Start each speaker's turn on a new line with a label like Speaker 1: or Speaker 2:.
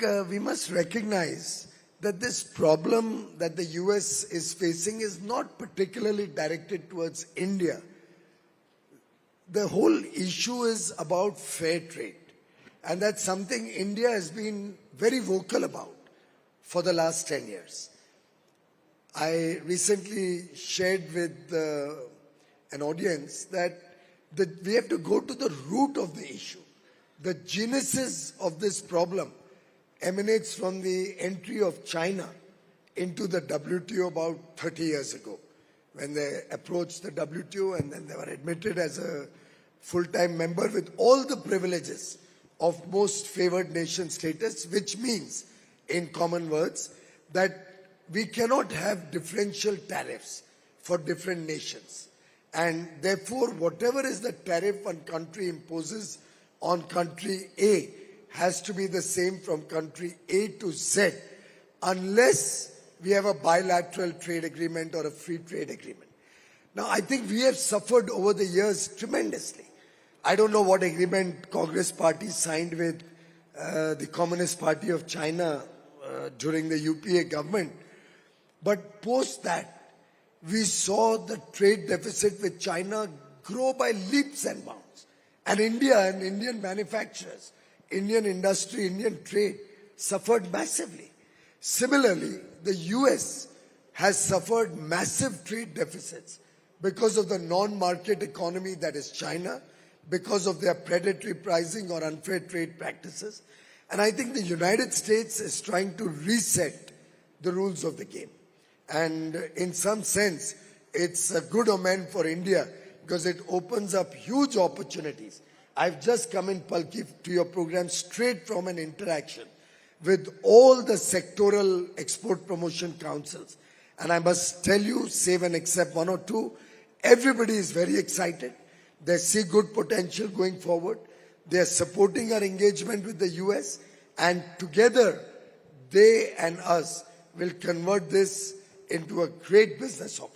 Speaker 1: We must recognize that this problem that the US is facing is not particularly directed towards India. The whole issue is about fair trade. And that's something India has been very vocal about for the last 10 years. I recently shared with an audience that we have to go to the root of the issue. The genesis of this problem emanates from the entry of China into the WTO about 30 years ago, when they approached the WTO and then they were admitted as a full-time member with all the privileges of most favored nation status, which means, in common words, that we cannot have differential tariffs for different nations. And therefore, whatever is the tariff one country imposes on country A has to be the same from country A to Z, unless we have a bilateral trade agreement or a free trade agreement. Now, I think we have suffered over the years tremendously. I don't know what agreement Congress party signed with the Communist Party of China during the UPA government, but post that, we saw the trade deficit with China grow by leaps and bounds. And India and Indian manufacturers, Indian industry, Indian trade suffered massively. Similarly, the US has suffered massive trade deficits because of the non-market economy that is China, because of their predatory pricing or unfair trade practices. And I think the United States is trying to reset the rules of the game. And in some sense, it's a good omen for India because it opens up huge opportunities. I've just come in, Palki, to your program straight from an interaction with all the sectoral export promotion councils. And I must tell you, save and except one or two, everybody is very excited. They see good potential going forward. They are supporting our engagement with the US. And together, they and us will convert this into a great business opportunity.